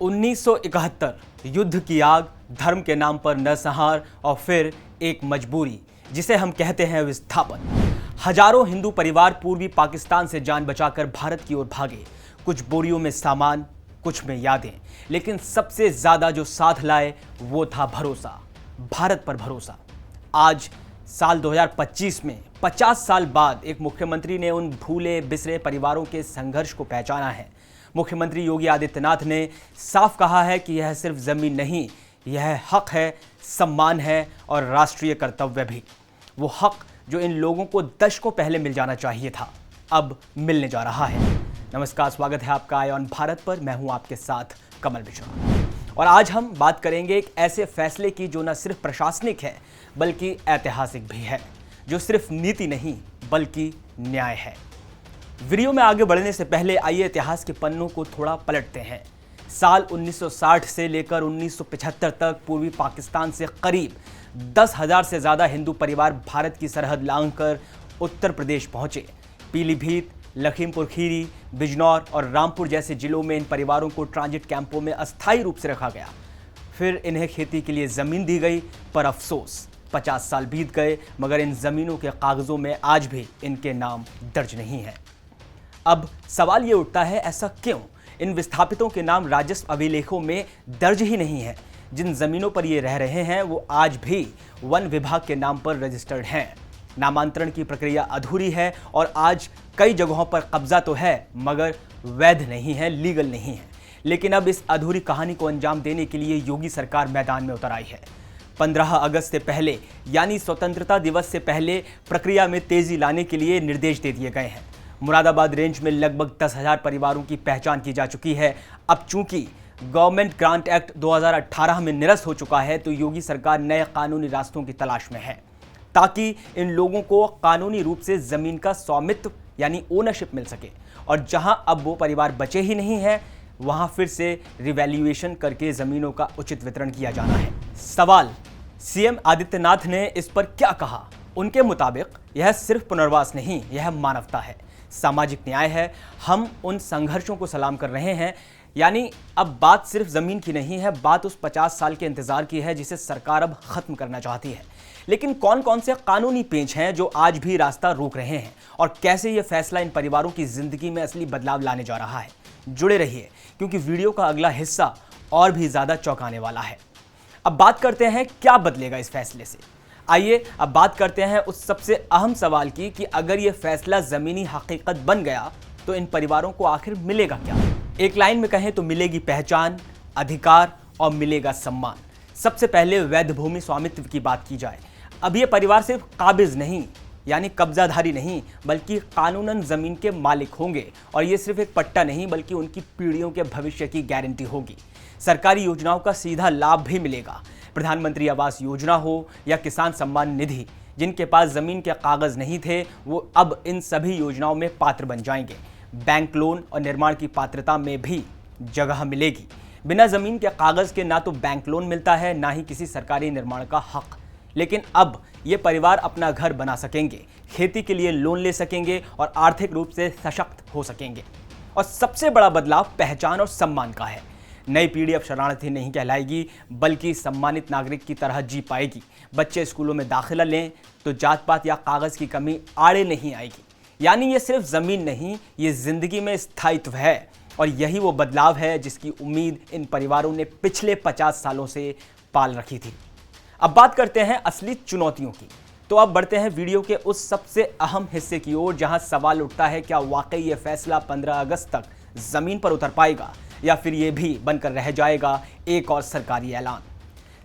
1971 युद्ध की आग, धर्म के नाम पर नरसंहार और फिर एक मजबूरी जिसे हम कहते हैं विस्थापन। हजारों हिंदू परिवार पूर्वी पाकिस्तान से जान बचाकर भारत की ओर भागे। कुछ बोरियों में सामान, कुछ में यादें, लेकिन सबसे ज्यादा जो साथ लाए वो था भरोसा, भारत पर भरोसा। आज साल 2025 में 50 साल बाद एक मुख्यमंत्री ने उन भूले बिसरे परिवारों के संघर्ष को पहचाना है। मुख्यमंत्री योगी आदित्यनाथ ने साफ कहा है कि यह सिर्फ जमीन नहीं, यह हक है, सम्मान है और राष्ट्रीय कर्तव्य भी। वो हक जो इन लोगों को दशकों पहले मिल जाना चाहिए था, अब मिलने जा रहा है। नमस्कार, स्वागत है आपका आय ऑन भारत पर। मैं हूं आपके साथ कमल मिश्रा और आज हम बात करेंगे एक ऐसे फैसले की जो न सिर्फ प्रशासनिक है बल्कि ऐतिहासिक भी है, जो सिर्फ नीति नहीं बल्कि न्याय है। वीडियो में आगे बढ़ने से पहले आइए इतिहास के पन्नों को थोड़ा पलटते हैं। साल 1960 से लेकर 1975 तक पूर्वी पाकिस्तान से करीब 10,000 से ज़्यादा हिंदू परिवार भारत की सरहद लांघकर उत्तर प्रदेश पहुंचे। पीलीभीत, लखीमपुर खीरी, बिजनौर और रामपुर जैसे जिलों में इन परिवारों को ट्रांजिट कैंपों में अस्थायी रूप से रखा गया। फिर इन्हें खेती के लिए ज़मीन दी गई, पर अफसोस 50 साल बीत गए मगर इन ज़मीनों के कागज़ों में आज भी इनके नाम दर्ज नहीं है। अब सवाल ये उठता है, ऐसा क्यों? इन विस्थापितों के नाम राजस्व अभिलेखों में दर्ज ही नहीं है। जिन जमीनों पर ये रह रहे हैं वो आज भी वन विभाग के नाम पर रजिस्टर्ड हैं। नामांतरण की प्रक्रिया अधूरी है और आज कई जगहों पर कब्जा तो है मगर वैध नहीं है, लीगल नहीं है। लेकिन अब इस अधूरी कहानी को अंजाम देने के लिए योगी सरकार मैदान में उतर आई है। 15 अगस्त से पहले यानी स्वतंत्रता दिवस से पहले प्रक्रिया में तेजी लाने के लिए निर्देश दे दिए गए हैं। मुरादाबाद रेंज में लगभग 10,000 परिवारों की पहचान की जा चुकी है। अब चूंकि गवर्नमेंट ग्रांट एक्ट 2018 में निरस्त हो चुका है तो योगी सरकार नए कानूनी रास्तों की तलाश में है ताकि इन लोगों को कानूनी रूप से जमीन का स्वामित्व यानी ओनरशिप मिल सके। और जहां अब वो परिवार बचे ही नहीं है वहां फिर से रिवैल्यूएशन करके जमीनों का उचित वितरण किया जाना है। सवाल, सीएम आदित्यनाथ ने इस पर क्या कहा? उनके मुताबिक यह सिर्फ पुनर्वास नहीं, यह मानवता है, सामाजिक न्याय है। हम उन संघर्षों को सलाम कर रहे हैं। यानी अब बात सिर्फ जमीन की नहीं है, बात उस 50 साल के इंतजार की है जिसे सरकार अब खत्म करना चाहती है। लेकिन कौन कौन से कानूनी पेंच हैं जो आज भी रास्ता रोक रहे हैं और कैसे यह फैसला इन परिवारों की जिंदगी में असली बदलाव लाने जा रहा है? जुड़े रहिए क्योंकि वीडियो का अगला हिस्सा और भी ज्यादा चौंकाने वाला है। अब बात करते हैं क्या बदलेगा इस फैसले से। आइए अब बात करते हैं उस सबसे अहम सवाल की कि अगर यह फैसला जमीनी हकीकत बन गया तो इन परिवारों को आखिर मिलेगा क्या? एक लाइन में कहें तो मिलेगी पहचान, अधिकार और मिलेगा सम्मान। सबसे पहले वैध भूमि स्वामित्व की बात की जाए। अब ये परिवार सिर्फ काबिज नहीं यानी कब्जाधारी नहीं बल्कि कानूनन जमीन के मालिक होंगे। और ये सिर्फ एक पट्टा नहीं बल्कि उनकी पीढ़ियों के भविष्य की गारंटी होगी। सरकारी योजनाओं का सीधा लाभ भी मिलेगा। प्रधानमंत्री आवास योजना हो या किसान सम्मान निधि, जिनके पास जमीन के कागज नहीं थे वो अब इन सभी योजनाओं में पात्र बन जाएंगे। बैंक लोन और निर्माण की पात्रता में भी जगह मिलेगी। बिना जमीन के कागज के ना तो बैंक लोन मिलता है ना ही किसी सरकारी निर्माण का हक। लेकिन अब ये परिवार अपना घर बना सकेंगे, खेती के लिए लोन ले सकेंगे और आर्थिक रूप से सशक्त हो सकेंगे। और सबसे बड़ा बदलाव पहचान और सम्मान का है। नई पीढ़ी अब शरणार्थी नहीं कहलाएगी बल्कि सम्मानित नागरिक की तरह जी पाएगी। बच्चे स्कूलों में दाखिला लें तो जात पात या कागज की कमी आड़े नहीं आएगी। यानी ये सिर्फ जमीन नहीं, ये जिंदगी में स्थायित्व है। और यही वो बदलाव है जिसकी उम्मीद इन परिवारों ने पिछले 50 सालों से पाल रखी थी। अब बात करते हैं असली चुनौतियों की। तो अब बढ़ते हैं वीडियो के उस सबसे अहम हिस्से की ओर जहां सवाल उठता है, क्या वाकई ये फैसला 15 अगस्त तक जमीन पर उतर पाएगा या फिर ये भी बनकर रह जाएगा एक और सरकारी ऐलान?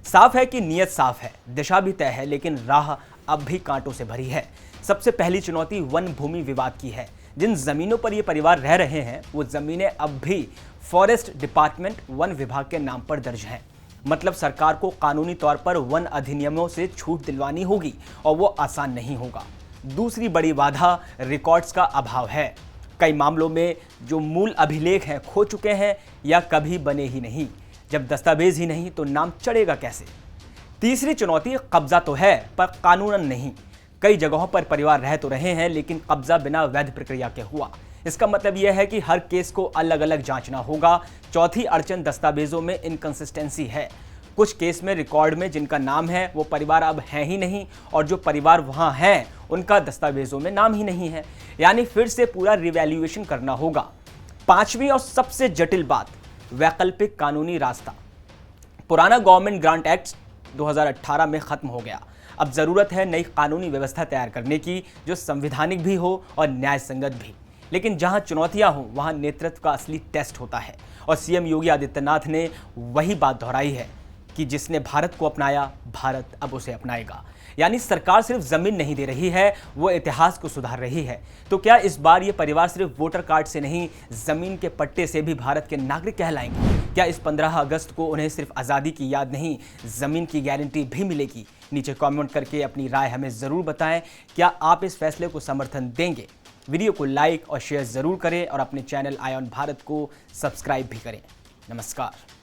साफ है कि नीयत साफ है, दिशा भी तय है, लेकिन राह अब भी कांटों से भरी है। सबसे पहली चुनौती वन भूमि विवाद की है। जिन जमीनों पर ये परिवार रह रहे हैं वो जमीनें अब भी फॉरेस्ट डिपार्टमेंट वन विभाग के नाम पर दर्ज हैं। मतलब सरकार को कानूनी तौर पर वन अधिनियमों से छूट दिलवानी होगी और वो आसान नहीं होगा। दूसरी बड़ी बाधा रिकॉर्ड्स का अभाव है। कई मामलों में जो मूल अभिलेख हैं खो चुके हैं या कभी बने ही नहीं। जब दस्तावेज ही नहीं तो नाम चढ़ेगा कैसे? तीसरी चुनौती, कब्जा तो है पर कानूनन नहीं। कई जगहों पर परिवार रह तो रहे हैं लेकिन कब्जा बिना वैध प्रक्रिया के हुआ। इसका मतलब यह है कि हर केस को अलग अलग जांचना होगा। चौथी अड़चन दस्तावेजों में इनकंसिस्टेंसी है। कुछ केस में रिकॉर्ड में जिनका नाम है वो परिवार अब है ही नहीं, और जो परिवार वहां है उनका दस्तावेजों में नाम ही नहीं है, यानी फिर से पूरा रिवैल्यूएशन करना होगा। पांचवी और सबसे जटिल बात, वैकल्पिक कानूनी रास्ता। पुराना गवर्नमेंट ग्रांट एक्ट 2018 में खत्म हो गया। अब जरूरत है नई कानूनी व्यवस्था तैयार करने की, जो संवैधानिक भी हो और न्याय संगत भी। लेकिन जहां चुनौतियां हो वहां नेतृत्व का असली टेस्ट होता है, और सीएम योगी आदित्यनाथ ने वही बात दोहराई है कि जिसने भारत को अपनाया, भारत अब उसे अपनाएगा। यानी सरकार सिर्फ जमीन नहीं दे रही है, वो इतिहास को सुधार रही है। तो क्या इस बार ये परिवार सिर्फ वोटर कार्ड से नहीं, जमीन के पट्टे से भी भारत के नागरिक कहलाएंगे? क्या इस 15 अगस्त को उन्हें सिर्फ आज़ादी की याद नहीं, जमीन की गारंटी भी मिलेगी? नीचे कमेंट करके अपनी राय हमें ज़रूर बताएं। क्या आप इस फैसले को समर्थन देंगे? वीडियो को लाइक और शेयर ज़रूर करें और अपने चैनल आयन भारत को सब्सक्राइब भी करें। नमस्कार।